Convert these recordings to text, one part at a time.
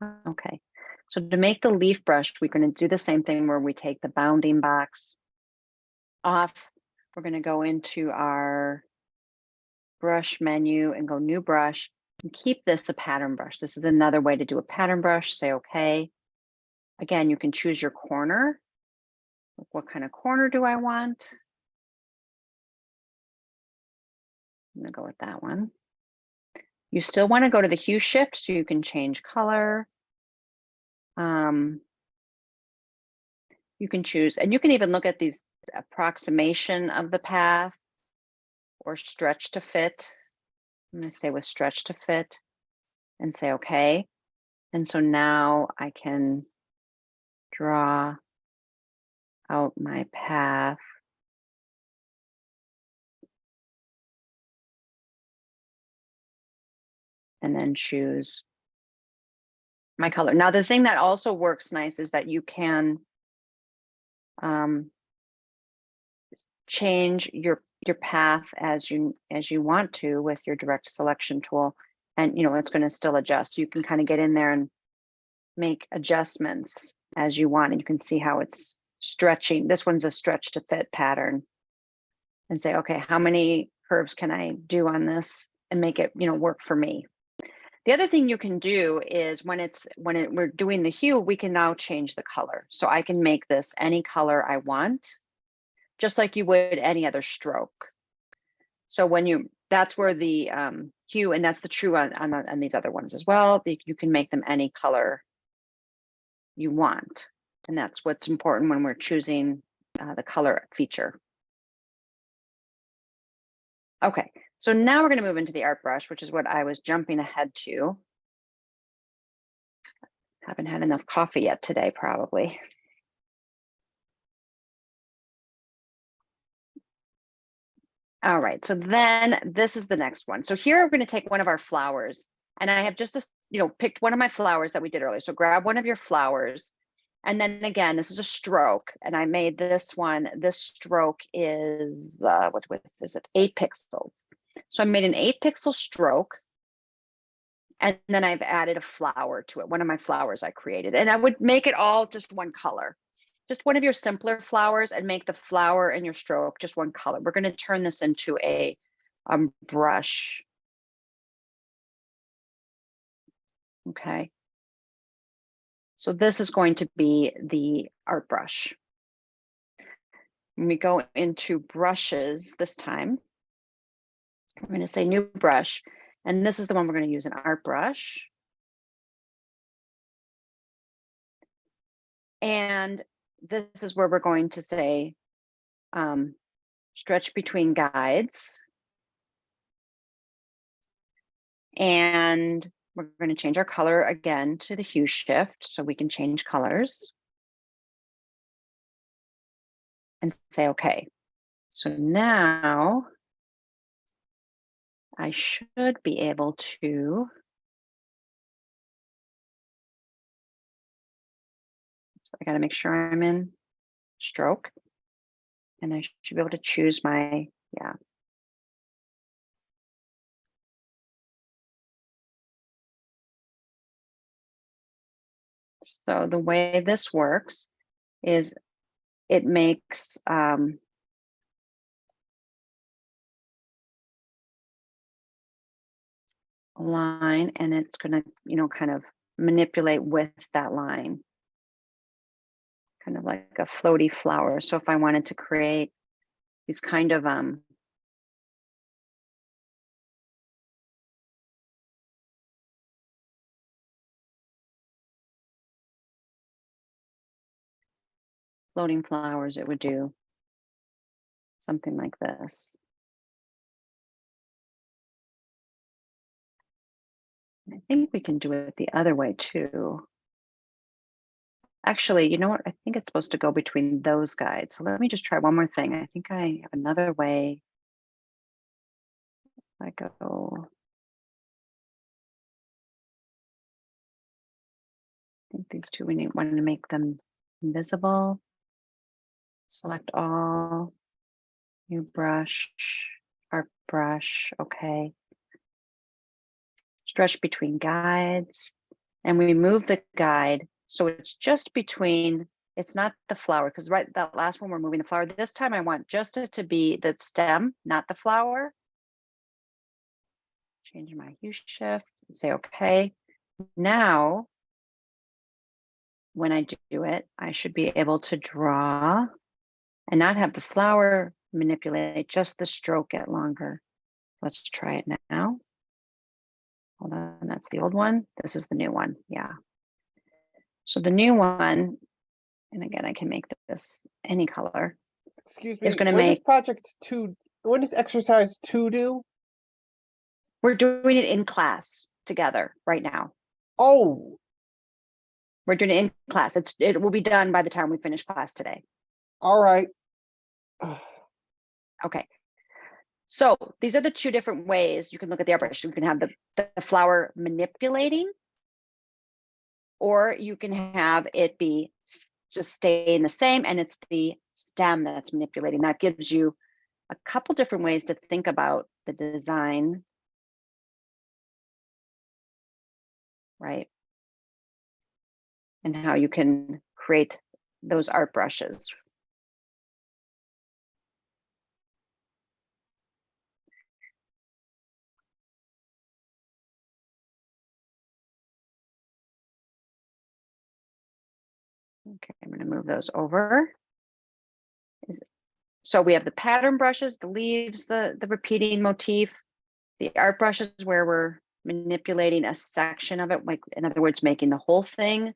Okay, so to make the leaf brush, we're going to do the same thing where we take the bounding box off. We're going to go into our brush menu and go new brush and keep this a pattern brush. This is another way to do a pattern brush. Say okay. Again, you can choose your corner. What kind of corner do I want? I'm going to go with that one. You still want to go to the hue shift so you can change color. You can choose, and you can even look at these approximation of the path or stretch to fit. I'm going to stay with stretch to fit and say okay. And so now I can draw out my path. And then choose my color. Now, the thing that also works nice is that you can change your path as you want to with your direct selection tool, and it's going to still adjust. You can kind of get in there and make adjustments as you want, and you can see how it's stretching. This one's a stretch to fit pattern, and say, okay, how many curves can I do on this and make it work for me? The other thing you can do is when we're doing the hue, we can now change the color. So I can make this any color I want, just like you would any other stroke. So that's where the hue, and that's the true on these other ones as well. You can make them any color you want. And that's what's important when we're choosing the color feature. Okay, so now we're going to move into the art brush, which is what I was jumping ahead to. Haven't had enough coffee yet today, probably. All right, so then this is the next one. So here we're going to take one of our flowers, and I have just picked one of my flowers that we did earlier. So grab one of your flowers, and then again, this is a stroke, and I made this one. This stroke is what width is it? 8 pixels. So I made an 8-pixel stroke, and then I've added a flower to it. One of my flowers I created, and I would make it all just one color. Just one of your simpler flowers, and make the flower and your stroke just one color. We're going to turn this into a brush. Okay. So this is going to be the art brush. When we go into brushes this time, I'm going to say new brush, and this is the one we're going to use, an art brush. And this is where we're going to say stretch between guides. And we're going to change our color again to the hue shift so we can change colors. And say okay. So now I should be able to I got to make sure I'm in stroke, and I should be able to choose my, yeah. So the way this works is it makes a line, and it's going to, kind of manipulate with that line, kind of like a floaty flower. So if I wanted to create these kind of floating flowers, it would do something like this. I think we can do it the other way too. Actually, you know what? I think it's supposed to go between those guides. So let me just try one more thing. I think I have another way. I go. I think these two, we want to make them invisible. Select all, new brush, art brush, okay. Stretch between guides. and we move the guide so it's just between, it's not the flower, because right, that last one we're moving the flower. This time I want just it to be the stem, not the flower. Change my hue shift and say okay. Now, when I do it, I should be able to draw and not have the flower manipulate, just the stroke get longer. Let's try it now. Hold on, that's the old one. This is the new one, yeah. So the new one, and again, I can make this any color. Excuse me, Is going to what make, does project 2, what does exercise 2 do? we're doing it in class together right now. Oh, We're doing it in class. It will be done by the time we finish class today. all right. Okay. So these are the two different ways you can look at the airbrush. You can have the flower manipulating, or you can have it be just staying the same and it's the stem that's manipulating. That gives you a couple different ways to think about the design, right? And how you can create those art brushes. Okay, I'm going to move those over. So we have the pattern brushes, the leaves, the repeating motif, the art brushes where we're manipulating a section of it, like in other words, making the whole thing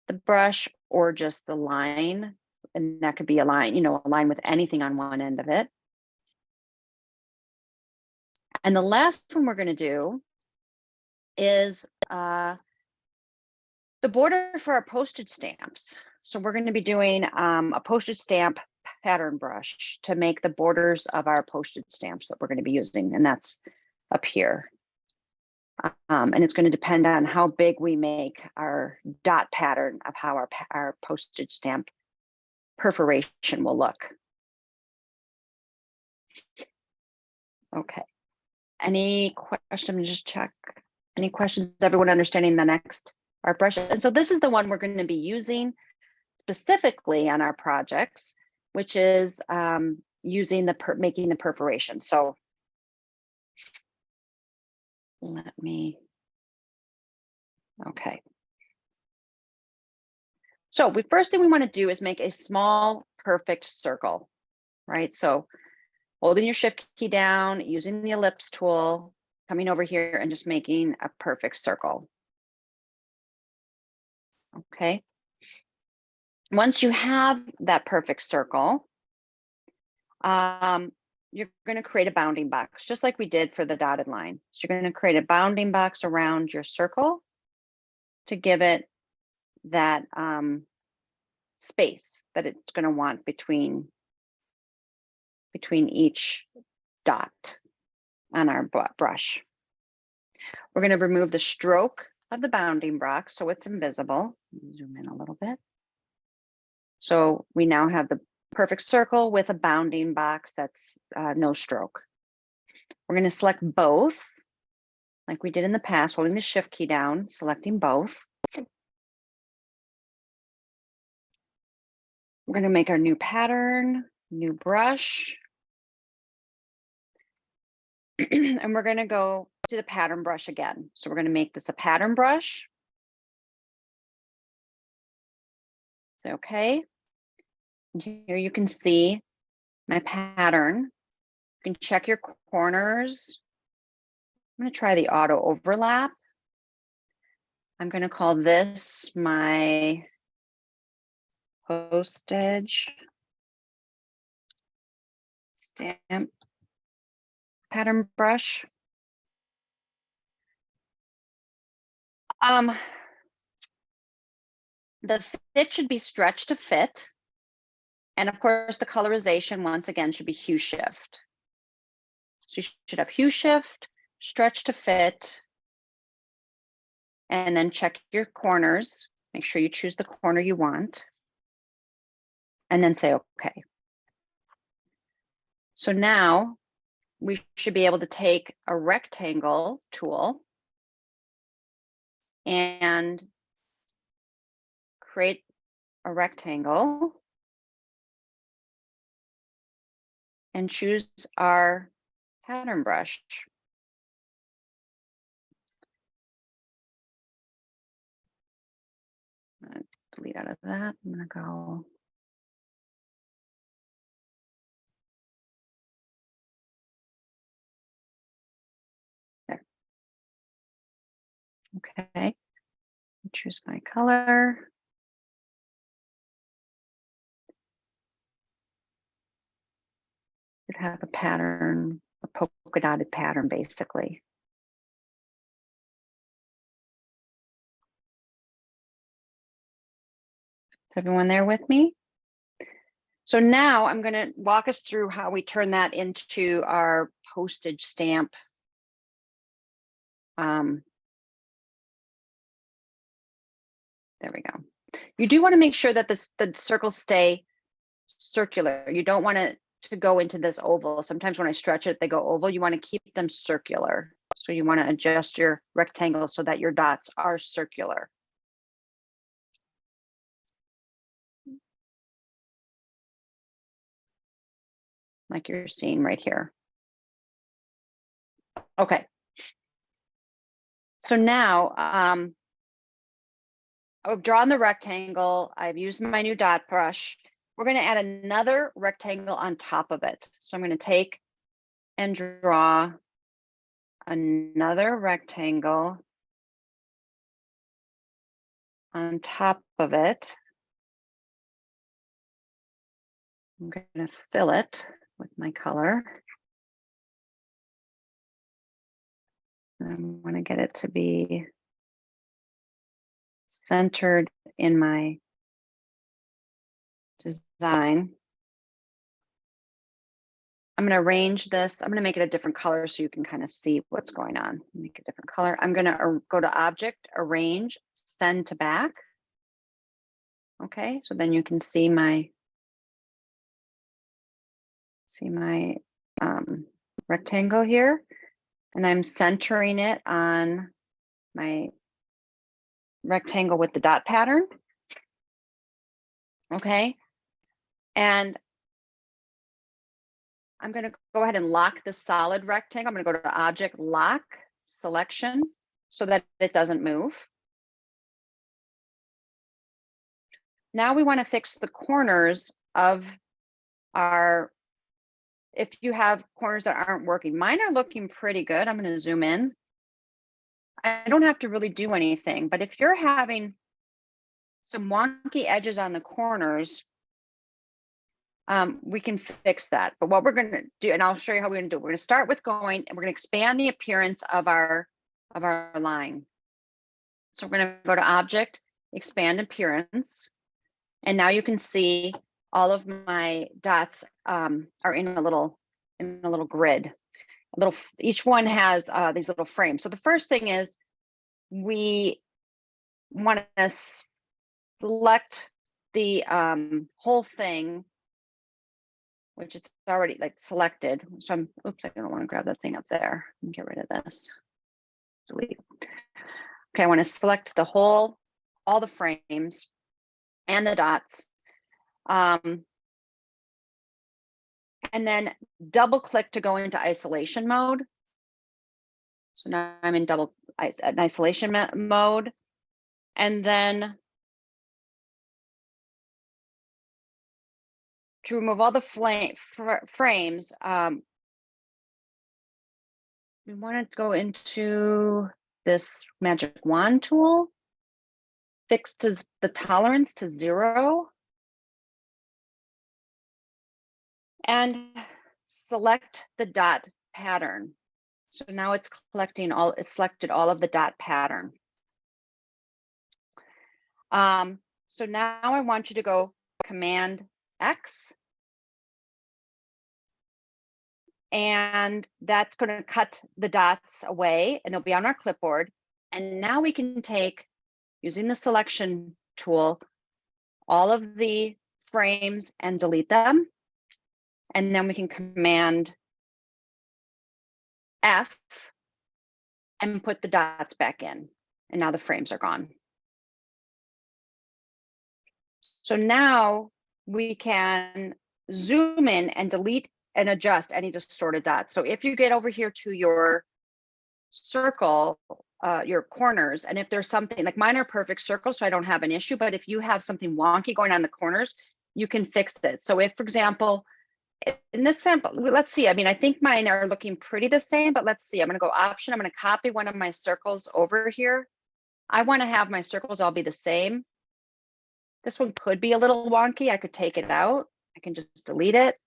the brush or just the line. And that could be a line, you know, a line with anything on one end of it. And the last one we're going to do is the border for our postage stamps. So we're going to be doing a postage stamp pattern brush to make the borders of our postage stamps that we're going to be using, and that's up here. And it's going to depend on how big we make our dot pattern of how our postage stamp perforation will look. Okay. Any questions? Just check. Any questions? Everyone understanding the next art brush? And so this is the one we're going to be using specifically on our projects, which is using making the perforation. So let me, okay. So the first thing we want to do is make a small perfect circle, right? So holding your shift key down, using the ellipse tool, coming over here and just making a perfect circle. Okay. Once you have that perfect circle, you're going to create a bounding box, just like we did for the dotted line. So you're going to create a bounding box around your circle to give it that space that it's going to want between each dot on our brush. We're going to remove the stroke of the bounding box so it's invisible. Zoom in a little bit. So we now have the perfect circle with a bounding box that's no stroke. We're going to select both, like we did in the past, holding the shift key down, selecting both. We're going to make our new pattern, new brush. And we're going to go to the pattern brush again. So we're going to make this a pattern brush. Okay. Here you can see my pattern. You can check your corners. I'm going to try the auto overlap. I'm going to call this my postage stamp pattern brush. The fit should be stretched to fit. And of course, the colorization, once again, should be hue shift. So you should have hue shift, stretch to fit, and then check your corners. Make sure you choose the corner you want, and then say okay. So now we should be able to take a rectangle tool and create a rectangle and choose our pattern brush. I'm gonna delete out of that. I'm gonna go. There. Okay. Choose my color. Should have a pattern, a polka dotted pattern, basically. Is everyone there with me? So now I'm going to walk us through how we turn that into our postage stamp. There we go. You do want to make sure that the circles stay circular. You don't want it to go into this oval. Sometimes when I stretch it, they go oval. You want to keep them circular. So you want to adjust your rectangle so that your dots are circular. Like you're seeing right here. Okay. So now I've drawn the rectangle. I've used my new dot brush. We're going to add another rectangle on top of it. So I'm going to take and draw another rectangle on top of it. I'm going to fill it with my color. I want to get it to be centered in my design. I'm going to arrange this. I'm going to make it a different color so you can kind of see what's going on. Make a different color. I'm going to go to Object, Arrange, Send to Back. Okay, so then you can see my rectangle here, and I'm centering it on my rectangle with the dot pattern. Okay, and I'm going to go ahead and lock the solid rectangle. I'm going to go to Object, Lock, Selection, so that it doesn't move. Now we want to fix the corners of our, if you have corners that aren't working. Mine are looking pretty good. I'm going to zoom in. I don't have to really do anything, but if you're having some wonky edges on the corners, we can fix that. But what we're going to do, and I'll show you how we're going to do it. We're going to start with going, and we're going to expand the appearance of our line. So we're going to go to Object, Expand Appearance, and now you can see all of my dots are in a little grid. Each one has these little frames. So the first thing is we want to select the whole thing, which is already like selected. So I'm, oops, I don't want to grab that thing up there. Let me get rid of this. Delete. Okay, I want to select the whole, all the frames and the dots. And then double click to go into isolation mode. So now I'm in isolation mode. And then to remove all the frames, we want to go into this magic wand tool, fix the tolerance to 0, and select the dot pattern. So now it's selected all of the dot pattern. So now I want you to go Command X, and that's going to cut the dots away, and they'll be on our clipboard. And now we can take, using the selection tool, all of the frames and delete them. And then we can Command F and put the dots back in. And now the frames are gone. So now we can zoom in and delete and adjust any distorted dots. So if you get over here to your circle, your corners, and if there's something like mine are perfect circles, so I don't have an issue, but if you have something wonky going on in the corners, you can fix it. So if, for example, in this sample, let's see, I mean, I think mine are looking pretty the same, but let's see, I'm gonna go option, I'm gonna copy one of my circles over here. I wanna have my circles all be the same. This one could be a little wonky, I could take it out. I can just delete it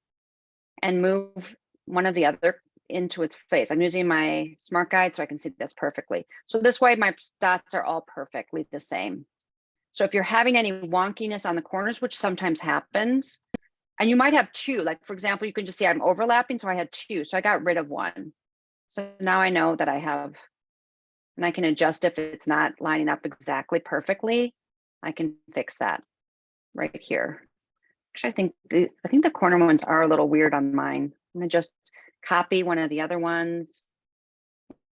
and move one of the other into its place. I'm using my smart guide so I can see this perfectly. So this way my dots are all perfectly the same. So if you're having any wonkiness on the corners, which sometimes happens, and you might have two, like for example, you can just see I'm overlapping, so I had two, so I got rid of one. So now I know that I have, and I can adjust if it's not lining up exactly perfectly. I can fix that right here. Actually, I think the corner ones are a little weird on mine. I'm gonna just copy one of the other ones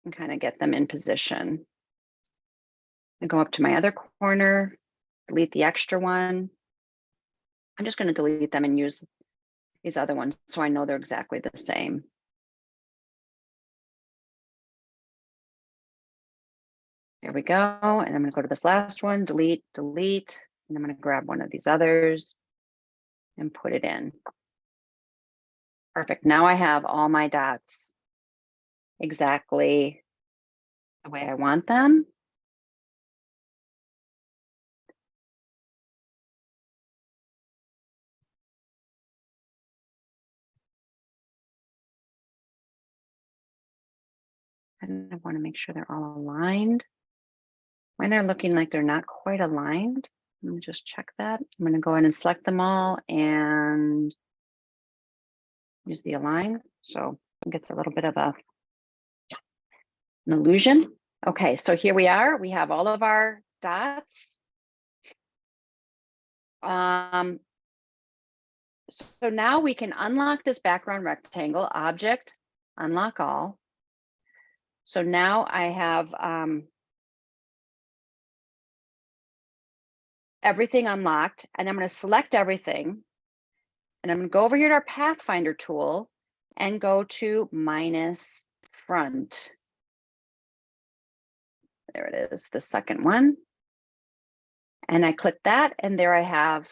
and kind of get them in position. I go up to my other corner, delete the extra one. I'm just going to delete them and use these other ones so I know they're exactly the same. There we go. And I'm going to go to this last one, delete, delete, and I'm going to grab one of these others and put it in. Perfect. Now I have all my dots exactly the way I want them. And I want to make sure they're all aligned. Mine are looking like they're not quite aligned. Let me just check that. I'm going to go in and select them all and use the align. So it gets a little bit of an illusion. Okay, so here we are. We have all of our dots. So now we can unlock this background rectangle, object, unlock all. So now I have everything unlocked, and I'm going to select everything. And I'm going to go over here to our Pathfinder tool and go to minus front. There it is, the second one. And I click that, and there I have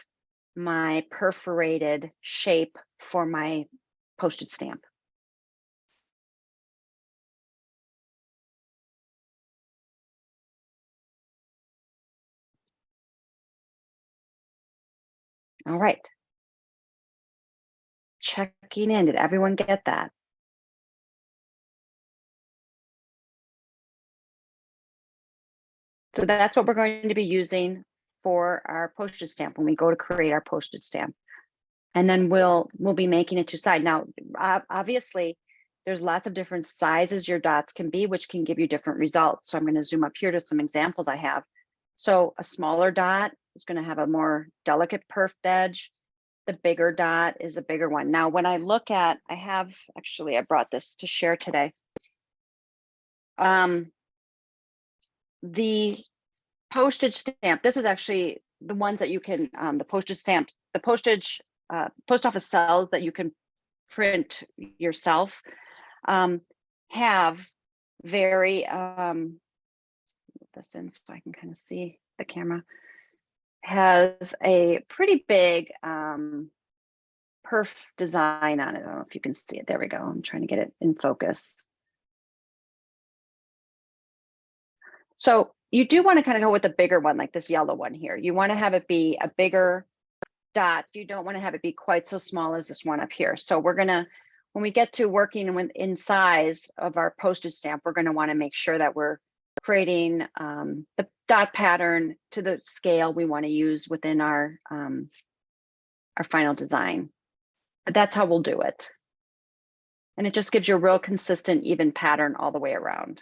my perforated shape for my postage stamp. All right. Checking in, did everyone get that? So that's what we're going to be using for our postage stamp when we go to create our postage stamp. And then we'll be making it two-side. Now, obviously, there's lots of different sizes your dots can be, which can give you different results. So I'm going to zoom up here to some examples I have. So a smaller dot is going to have a more delicate perfed edge. The bigger dot is a bigger one. Now, when I look at, I brought this to share today. The postage stamp, this is actually the ones that you can, the postage stamp, the postage, post office cells that you can print yourself, have very, this in so I can kind of see the camera, has a pretty big perf design on it. I don't know if you can see it. There we go. I'm trying to get it in focus. So you do want to kind of go with a bigger one, like this yellow one here. You want to have it be a bigger dot. You don't want to have it be quite so small as this one up here. So we're going to, when we get to working in size of our postage stamp, we're going to want to make sure that we're creating the dot pattern to the scale we want to use within our final design. But that's how we'll do it. And it just gives you a real consistent, even pattern all the way around.